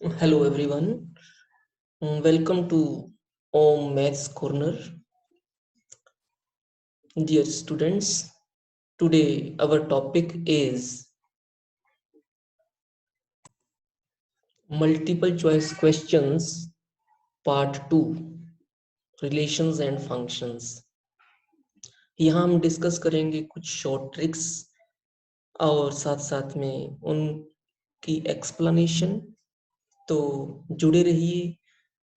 Hello everyone. Welcome to Om Maths Corner. Dear students, today our topic is multiple choice questions part 2, relations and functions. यहाँ हम discuss करेंगे कुछ short tricks और साथ साथ में उनकी एक्सप्लेनेशन। तो जुड़े रहिए।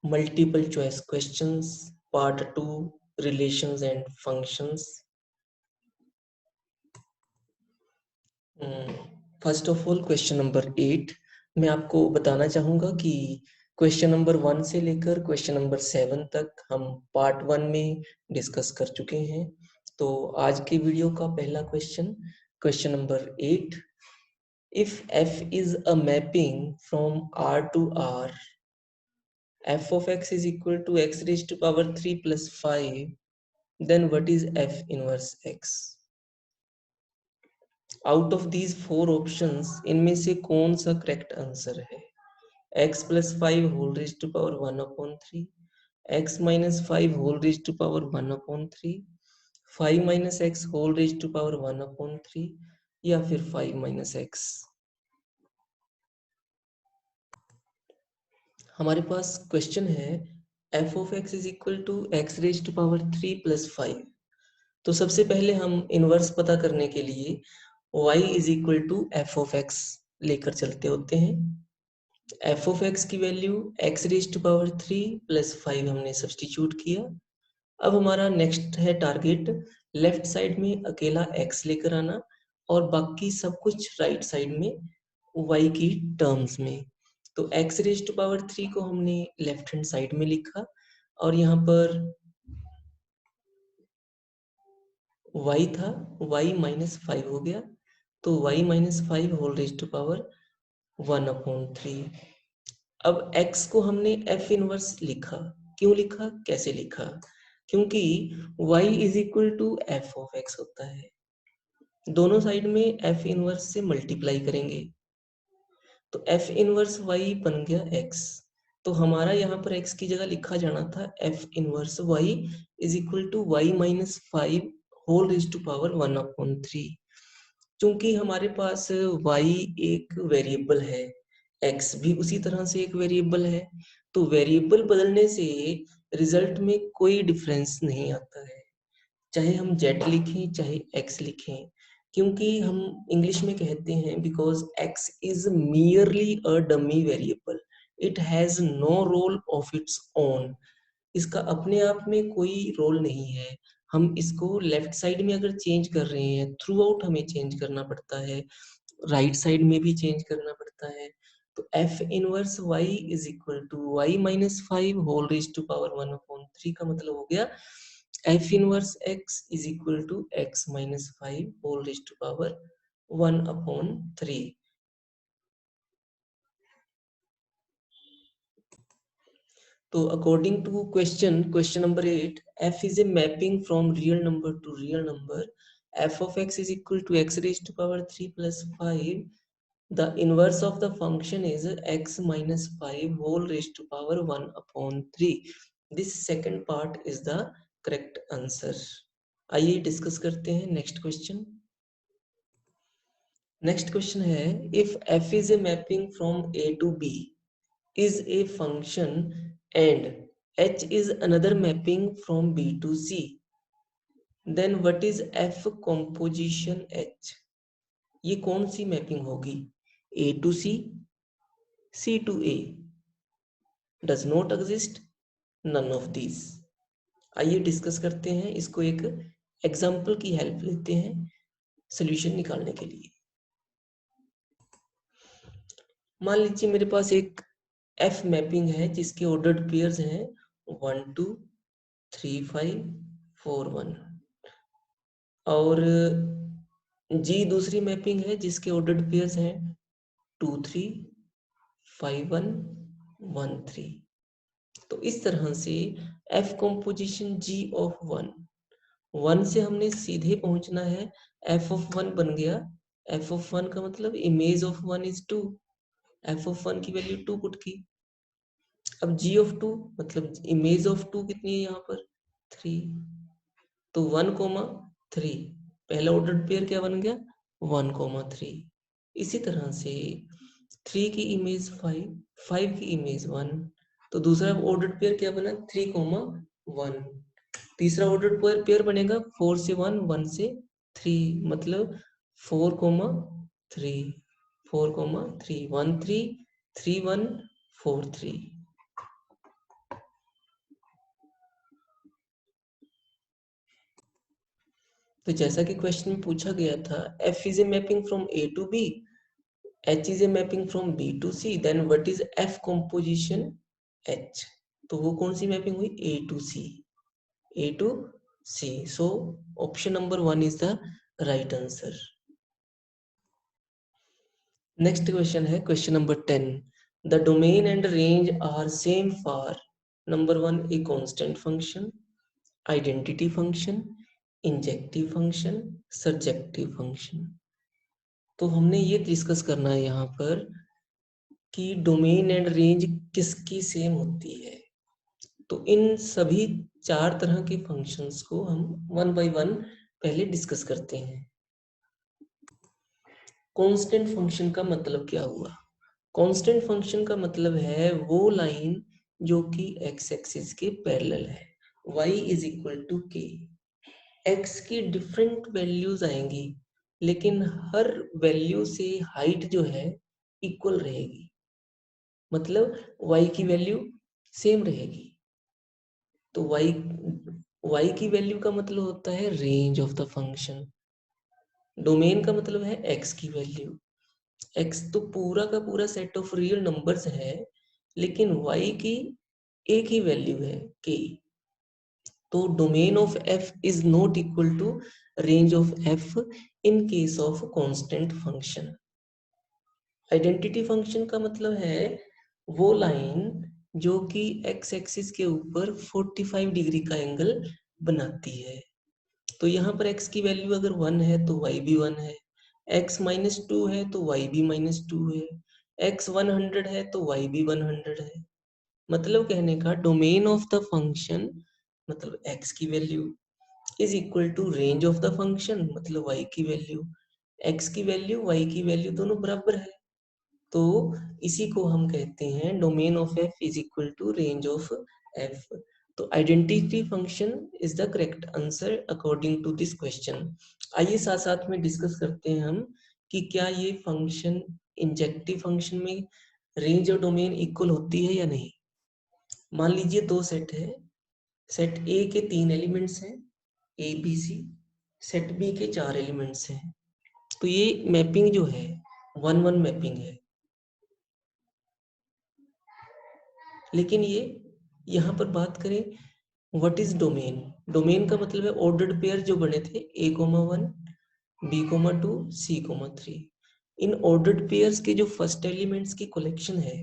Multiple choice questions part 2, relations and functions. First of all question number 8 मैं आपको बताना चाहूँगा कि क्वेश्चन नंबर 1 से लेकर क्वेश्चन नंबर 7 तक हम पार्ट 1 में डिस्कस कर चुके हैं। तो आज के वीडियो का पहला question, question number 8, if f is a mapping from R to R, f of x is equal to x raised to power 3 plus 5, then what is f inverse x? Out of these 4 options इनमें से कौन सा correct answer है? x plus 5 whole raised to power 1 upon 3, x minus 5 whole raised to power 1 upon 3, 5 minus x whole raised to power 1 upon 3 या फिर 5 minus x। हमारे पास question है f of x is equal to x raised to power 3 plus 5। तो सबसे पहले हम inverse पता करने के लिए y is equal to f of x लेकर चलते होते हैं। f of x की value x raise to power 3 plus 5 हमने सब्स्टिट्यूट किया। अब हमारा नेक्स्ट है टारगेट लेफ्ट साइड में अकेला x लेकर आना और बाकी सब कुछ राइट साइड में y की टर्म्स में। तो x रेज टू पावर 3 को हमने लेफ्ट हैंड साइड में लिखा और यहाँ पर y था, y माइनस 5 हो गया तो y minus 5 whole raise to power 1 upon 3। अब x को हमने f इनवर्स लिखा। क्यों लिखा, कैसे लिखा? क्योंकि y is equal to F of x होता है। दोनों साइड में f इनवर्स से मल्टीप्लाई करेंगे तो f इनवर्स y बन गया x। तो हमारा यहाँ पर x की जगह लिखा जाना था f inverse y is equal to y minus 5 whole raise to power 1 upon 3। चूंकि हमारे पास y एक वेरिएबल है, x भी उसी तरह से एक वेरिएबल है, तो वेरिएबल बदलने से रिजल्ट में कोई डिफरेंस नहीं आता है, चाहे हम z लिखें चाहे x लिखें। क्योंकि हम इंग्लिश में कहते हैं because x is merely a dummy variable, it has no role of its own. इसका अपने आप में कोई रोल नहीं है। हम इसको लेफ्ट साइड में अगर चेंज कर रहे हैं, थ्रू आउट हमें चेंज करना पड़ता है, राइट साइड में भी चेंज करना पड़ता है। तो f inverse y is equal to y minus 5 whole raise to power 1 upon 3 का मतलब हो गया f inverse x is equal to x minus 5 whole raise to power 1 upon 3। तो according to question number 8, f is a mapping from real number to real number. f of x is equal to x raised to power 3 plus 5. The inverse of the function is x minus 5 whole raised to power 1 upon 3. This second part is the correct answer. आइए discuss करते हैं next question. Next question है if f is a mapping from a to b is a function and h is another mapping from b to c, then what is f composition h? ये कौन सी mapping होगी? a to c, c to a, does not exist, none of these। आइए discuss करते हैं इसको, एक example की help लेते हैं सॉल्यूशन निकालने के लिए। मान लीजिए मेरे पास एक f मैपिंग है जिसके ऑर्डर्ड पेयर्स हैं 1 2 3 5 4 1 और g दूसरी मैपिंग है जिसके ऑर्डर्ड पेयर्स हैं 2 3 5 1 1 3। तो इस तरह से f कंपोजिशन g ऑफ 1 से हमने सीधे पहुंचना है f ऑफ 1 बन गया। f ऑफ 1 का मतलब image of 1 is 2, F of 1 की वैल्यू 2 पुट की। अब जी ऑफ 2 मतलब इमेज ऑफ 2 कितनी है यहाँ पर 3, तो 1 कोमा 3, पहला ऑर्डर पेयर क्या बन गया 1 कोमा 3। इसी तरह से 3 की इमेज 5, 5 की इमेज 1, तो दूसरा ऑर्डर पेयर क्या बना 3 कोमा 1। तीसरा ऑर्डर पेयर बनेगा 4 से 1, 1 से 3, मतलब 4 कोमा 3, 4 कोमा 3, 1 3, 3 1, 4 3। तो जैसा कि क्वेश्चन में पूछा गया था, F is a mapping from A to B, H is a mapping from B to C, then what is F composition H? तो वो कौन सी मैपिंग हुई A to C, A to C. So option number 1 is the right answer. Next question है question number 10. The domain and range are same for number 1 a constant function, identity function, injective function, surjective function. तो हमने ये discuss करना है यहाँ पर कि domain and range किसकी सेम होती है। तो इन सभी 4 तरह के फंक्शंस को हम वन बाय वन पहले डिस्कस करते हैं। कांस्टेंट फंक्शन का मतलब क्या हुआ? कांस्टेंट फंक्शन का मतलब है वो लाइन जो कि एक्स एक्सिस के पैरेलल है, y इज इक्वल टू के। एक्स की डिफरेंट वैल्यूज आएंगी लेकिन हर वैल्यू से हाइट जो है इक्वल रहेगी, मतलब y की वैल्यू सेम रहेगी। तो y की वैल्यू का मतलब होता है range of the function. Domain का मतलब है x की वैल्यू। x तो पूरा का पूरा सेट ऑफ रियल नंबर्स है लेकिन y की एक ही वैल्यू है k। तो domain of f is not equal to range of f in case of constant function. Identity function का मतलब है वो लाइन जो कि x एक्सिस के ऊपर 45 डिग्री का एंगल बनाती है। तो यहाँ पर x की वैल्यू अगर 1 है तो y भी 1 है, x माइनस 2 है तो y भी माइनस 2 है, x 100 है तो y भी 100 है। मतलब कहने का डोमेन ऑफ द फंक्शन मतलब x की value is equal to range of the function मतलब y की वैल्यू। x की वैल्यू y की वैल्यू दोनों बराबर है, तो इसी को हम कहते हैं domain of f is equal to range of f। तो identity function is the correct answer according to this question. आइए साथ साथ में डिस्कस करते हैं हम कि क्या ये फंक्शन इंजेक्टिव फंक्शन में रेंज और डोमेन इक्वल होती है या नहीं। मान लीजिए दो सेट है, सेट ए के 3 एलिमेंट्स हैं A B C, set B के 4 एलिमेंट्स हैं। तो ये मैपिंग जो है 1-1 मैपिंग है, लेकिन ये यहाँ पर बात करें व्हाट इज डोमेन। डोमेन का मतलब है ऑर्डर्ड पेयर जो बने थे a,1 b,2 c,3। In ordered pairs के जो फर्स्ट एलिमेंट्स की कलेक्शन है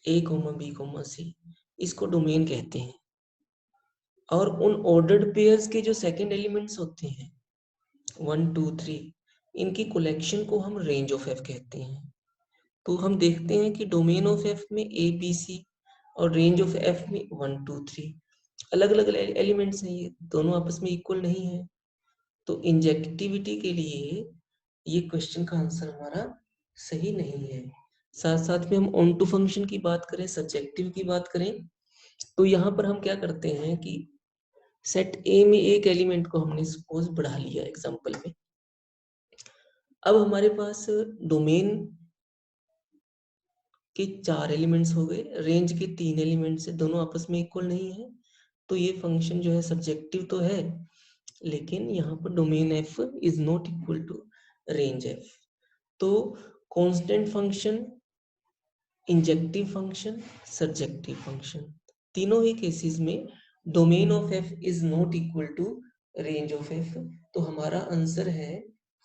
a, b, c, इसको डोमेन कहते हैं। और उन ऑर्डर्ड पेयर्स के जो सेकंड एलिमेंट्स होते हैं 1 2 3, इनकी कलेक्शन को हम रेंज ऑफ एफ कहते हैं। तो हम देखते हैं कि डोमेन ऑफ एफ में ए बी सी और रेंज ऑफ एफ में 1 2 3 अलग अलग एलिमेंट्स हैं, ये दोनों आपस में इक्वल नहीं है। तो इंजेक्टिविटी के लिए ये क्वेश्चन का आंसर हमारा सही नहीं है। साथ साथ में हम ऑन टू फंक्शन की बात करें, सब्जेक्टिव की बात करें, तो यहाँ पर हम क्या करते हैं कि सेट ए में एक एलिमेंट को हमने सपोज बढ़ा लिया एग्जांपल में। अब हमारे पास डोमेन के 4 एलिमेंट्स हो गए, रेंज के 3 एलिमेंट्स है, दोनों आपस में इक्वल नहीं है। तो ये फंक्शन जो है सब्जेक्टिव तो है लेकिन यहाँ पर domain F is not equal to range F. तो constant function, injective function, subjective function, तीनों ही केसेस में domain of F is not equal to range of F. तो हमारा आंसर है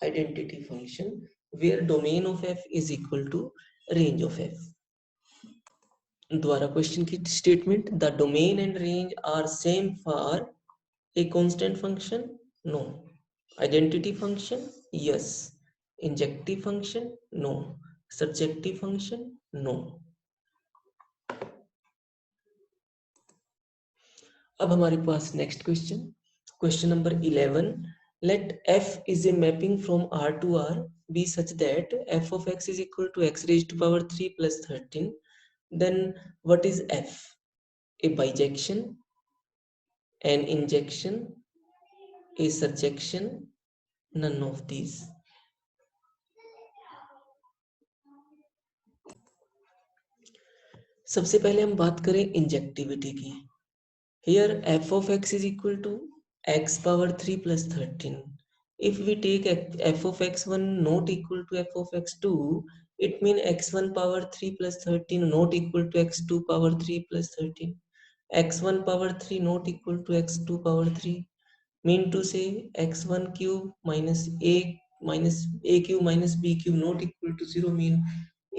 identity function where domain of F is equal to range of F. द्वारा question की statement, the domain and range are same for a constant function, no. Identity function, yes. Injective function, no. Subjective function, no. अब हमारे पास next question, question number 11, let f is a mapping from R to R be such that f of x is equal to x raised to power 3 plus 13, then what is f? A bijection, an injection, a surjection, none of these. सबसे पहले हम बात करें injectivity की। Here f of x is equal to x power 3 plus 13. If we take f of x1 not equal to f of x2, it means x1 power 3 plus 13 not equal to x2 power 3 plus 13. x1 power 3 not equal to x2 power 3. Mean to say x1 cube minus a cube minus b cube not equal to 0, mean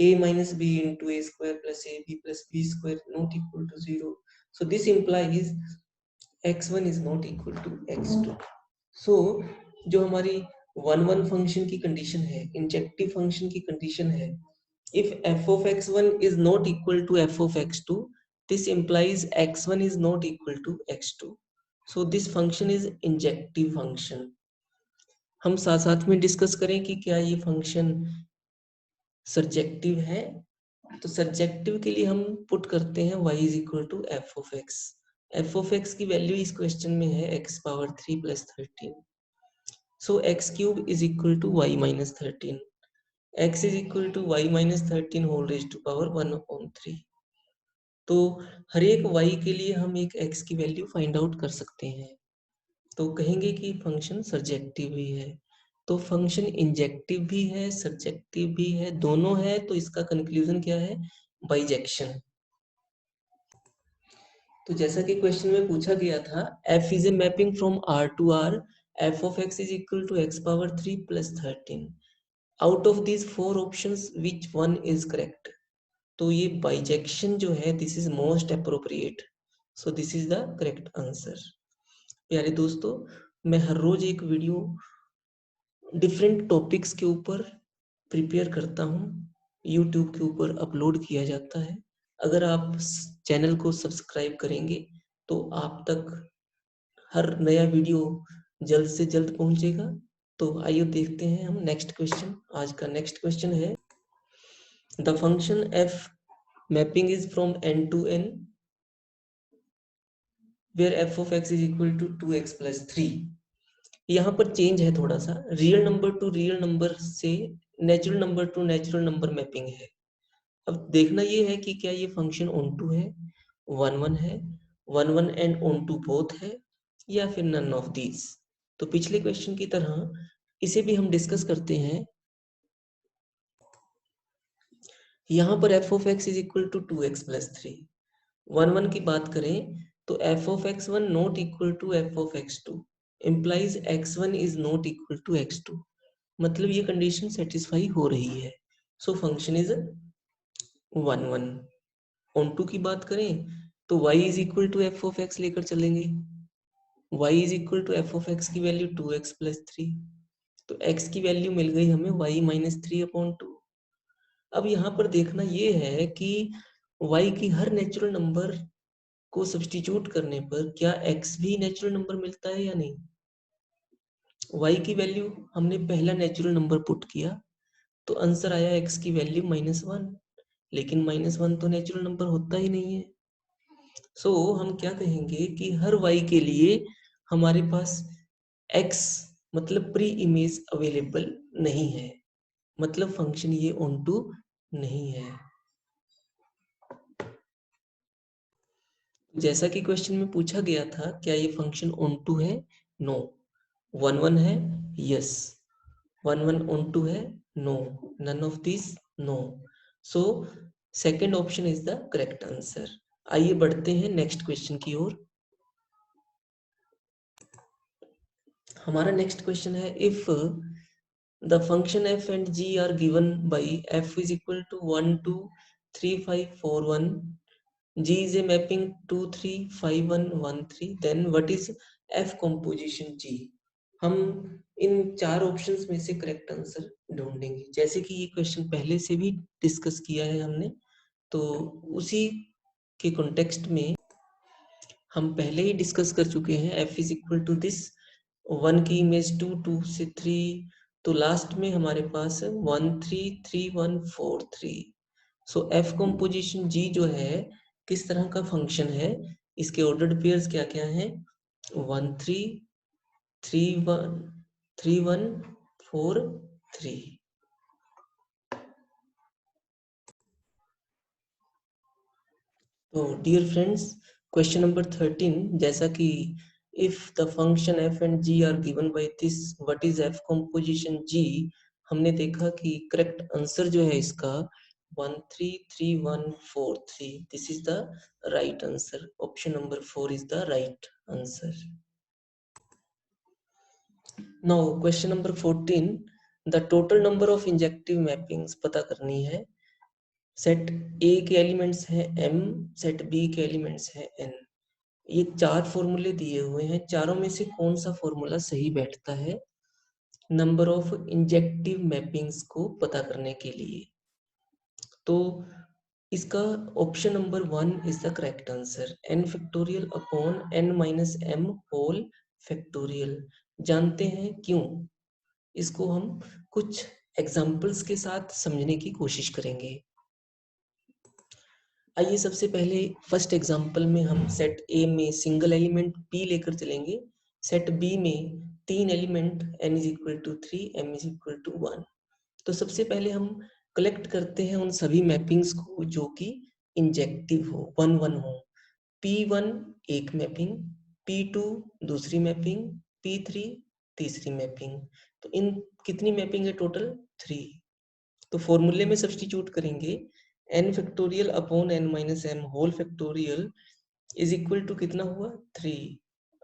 a minus b into a square plus ab plus b square not equal to 0. So this implies x1 is not equal to x2. So जो हमारी one function की condition है, injective function की condition है, if f of x1 is not equal to f of x2, this implies x1 is not equal to x2. So this function is injective function. हम साथ साथ में discuss करें कि क्या ये फंक्शन सर्जेक्टिव है। तो सर्जेक्टिव के लिए हम पुट करते हैं y is equal to F of X. F of X की वैल्यू इस क्वेश्चन में है x power 3 plus 13। So x cube is equal to y minus 13। x is equal to y minus 13 whole raise to power 1/3। तो हर एक y के लिए हम एक x की वैल्यू फाइंड आउट कर सकते हैं, तो कहेंगे कि फंक्शन सर्जेक्टिव भी है। तो फंक्शन इंजेक्टिव भी है, सर्जेक्टिव भी है, दोनों है, तो इसका कंक्लूजन क्या है? बाइजेक्शन। तो जैसा कि क्वेश्चन में पूछा गया था, f is a mapping from r to r, f of x is equal to x power 3 plus 13। Out of these four options which one is correct? तो ये बाइजेक्शन जो है, this is most appropriate, so this is the correct answer. प्यारे दोस्तों, मैं हर रोज एक video different topics के ऊपर प्रिपेयर करता हूँ, यूट्यूब के ऊपर अपलोड किया जाता है। अगर आप चैनल को सब्सक्राइब करेंगे तो आप तक हर नया वीडियो जल्द से जल्द पहुंचेगा। तो आइए देखते हैं हम नेक्स्ट क्वेश्चन। आज का नेक्स्ट क्वेश्चन है, the function f mapping is from n to n where f of x is equal to 2x plus 3। यहाँ पर चेंज है थोड़ा सा, real number to real number से natural number to natural number mapping है। अब देखना ये है कि क्या ये फंक्शन ऑन टू है, वन वन है, one one and onto both है, या फिर नन ऑफ दीज। तो पिछले क्वेश्चन की तरह इसे भी हम डिस्कस करते हैं। यहाँ पर f of x is equal to 2x plus 3। One one की बात करें तो f of x1 not equal to f of x2 implies x1 is not equal to x2, मतलब ये कंडीशन सेटिस्फाई हो रही है। So function is one one. Onto की बात करें तो y is equal to F of X लेकर चलेंगे, y is equal to F of X की वैल्यू 2x प्लस 3, तो x की वैल्यू मिल गई हमें y माइनस 3/2। अब यहाँ पर देखना ये है कि y की हर नेचुरल नंबर को सब्स्टिट्यूट करने पर क्या x भी नेचुरल नंबर मिलता है या नहीं। y की वैल्यू हमने पहला नेचुरल नंबर पुट किया तो आंसर आया x की वैल्यू -1, लेकिन -1 तो नेचुरल नंबर होता ही नहीं है। सो हम क्या कहेंगे कि हर y के लिए हमारे पास x मतलब प्री इमेज अवेलेबल नहीं है, मतलब फंक्शन ये ऑन टू नहीं है। जैसा कि क्वेश्चन में पूछा गया था, क्या ये फंक्शन ऑन टू है? नो। वन वन है? Yes. One one onto है? No. None of this? No. So second option is the correct answer. आइए बढ़ते हैं नेक्स्ट क्वेश्चन की ओर। हमारा नेक्स्ट क्वेश्चन है, if the function f and g are given by f is equal to 1 2 3 5 4 1, g is a mapping 2 3 5 1 1 3, then what is f composition g? हम इन चार options में से करेक्ट आंसर ढूंढेंगे, जैसे कि ये क्वेश्चन पहले से भी डिस्कस किया है हमने। तो उसी के कॉन्टेक्स्ट में हम पहले ही डिस्कस कर चुके हैं f is equal to this 1 की इमेज 2, 2 से 3, तो लास्ट में हमारे पास 1 3 3 1 4 3। सो f कंपोजिशन g जो है किस तरह का फंक्शन है, इसके ऑर्डर्ड पेयर्स क्या क्या हैं, 1 3 3 1 3 1 4 3। तो डियर फ्रेंड्स, क्वेश्चन नंबर 13, जैसा कि if the function f and g are given by this, what is f composition g, हमने देखा कि करेक्ट आंसर जो है इसका 1 3 3 1 4 3, this is the right answer. Option number 4 is the right answer. Now question number 14, the total number of injective mappings पता करनी है। Set ए के एलिमेंट्स हैं m, सेट बी के एलिमेंट्स हैं n। ये 4 फॉर्मूले दिए हुए हैं, चारों में से कौन सा फॉर्मूला सही बैठता है नंबर ऑफ इंजेक्टिव मैपिंग्स को पता करने के लिए। तो इसका option number 1 is the correct answer, n factorial upon n minus m whole factorial. जानते हैं क्यों, इसको हम कुछ एग्जाम्पल्स के साथ समझने की कोशिश करेंगे। आइए सबसे पहले फर्स्ट एग्जांपल में हम सेट ए में सिंगल एलिमेंट p लेकर चलेंगे, सेट b में 3 element n is equal to 3, m is equal to 1। तो सबसे पहले हम कलेक्ट करते हैं उन सभी मैपिंग्स को जो कि इंजेक्टिव हो, 1 1 हो। p1 एक मैपिंग, p2 दूसरी मैपिंग, p3 तीसरी मैपिंग। तो इन कितनी मैपिंग है टोटल, 3। तो फॉर्मूले में सब्स्टिट्यूट करेंगे, n factorial upon n minus m whole factorial is equal to कितना हुआ, 3।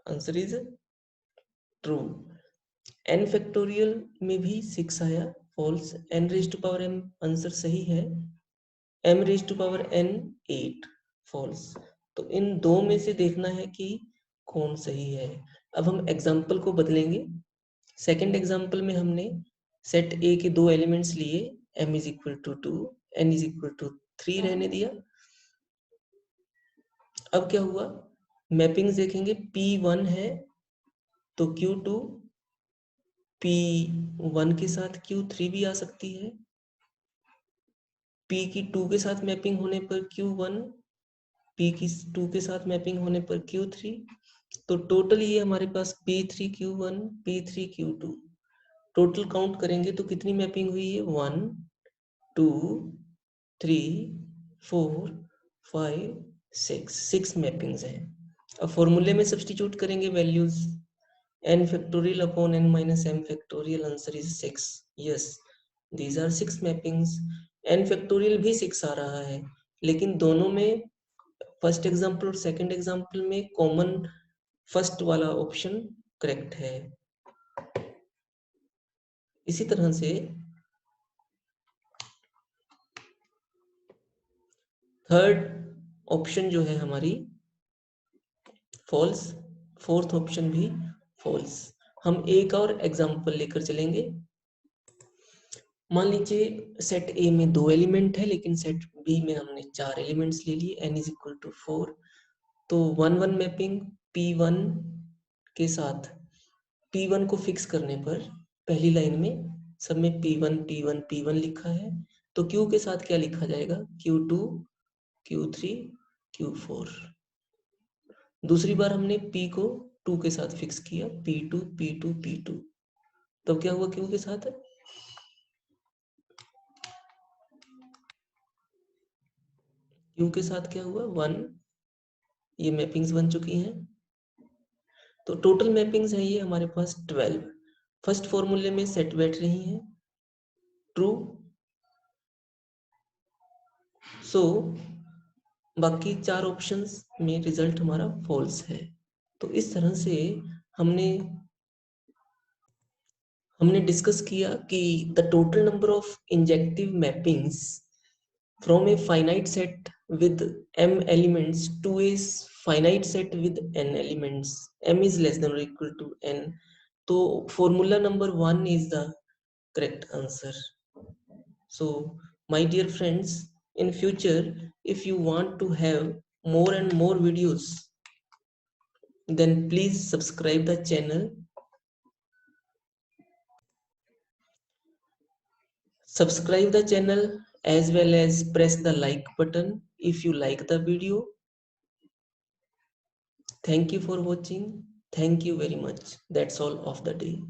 Answer is true. n factorial में भी 6 आया, false. n raise to power m answer सही है, m raise to power n 8, false. तो इन दो में से देखना है कि कौन सही है। अब हम एग्जाम्पल को बदलेंगे। सेकेंड एग्जाम्पल में हमने सेट ए के 2 एलिमेंट्स लिए, m is equal to 2, n is equal to 3 रहने दिया। अब क्या हुआ, मैपिंग्स देखेंगे, p1 है तो q2 p1 के साथ q3 भी आ सकती है, p की 2 के साथ मैपिंग होने पर q1, p की 2 के साथ मैपिंग होने पर q3। तो टोटल ये हमारे पास p3 q1 p3 q2, total count करेंगे तो कितनी मैपिंग हुई है, 1 2 3 4 5 6 मैपिंग्स हैं। अब फॉर्मूले में सब्स्टिट्यूट करेंगे values, n factorial upon n minus m factorial, answer is 6। Yes, these are 6 mappings. n factorial भी 6 आ रहा है, लेकिन दोनों में, फर्स्ट एग्जांपल और सेकंड एग्जांपल में कॉमन फर्स्ट वाला ऑप्शन करेक्ट है। इसी तरह से थर्ड ऑप्शन जो है हमारी फॉल्स, फोर्थ ऑप्शन भी फॉल्स। हम एक और एग्जांपल लेकर चलेंगे। मान लीजिए सेट ए में 2 एलिमेंट है, लेकिन सेट बी में हमने 4 एलिमेंट्स ले लिए, n इज इक्वल टू 4। तो 1 1 मैपिंग p1 के साथ, p1 को फिक्स करने पर पहली लाइन में सब में p1 p1 p1 लिखा है, तो q के साथ क्या लिखा जाएगा, q2 q3 q4। दूसरी बार हमने p को 2 के साथ फिक्स किया, p2 p2 p2। तब क्या हुआ, q के साथ क्या हुआ, 1। ये मैपिंग्स बन चुकी हैं। तो टोटल मैपिंग्स है ये हमारे पास 12। फर्स्ट फॉर्मूले में सेट बैठ रही हैं, ट्रू। सो बाकी 4 ऑप्शंस में रिजल्ट हमारा फॉल्स है। तो इस तरह से हमने डिस्कस किया कि the total number of injective mappings from a finite set with m elements to a finite set with n elements, m is less than or equal to n। तो formula number 1 is the correct answer। So my dear friends, In future, if you want to have more and more videos, then please subscribe the channel. Subscribe the channel as well as press the like button if you like the video. Thank you for watching. Thank you very much. That's all of the day.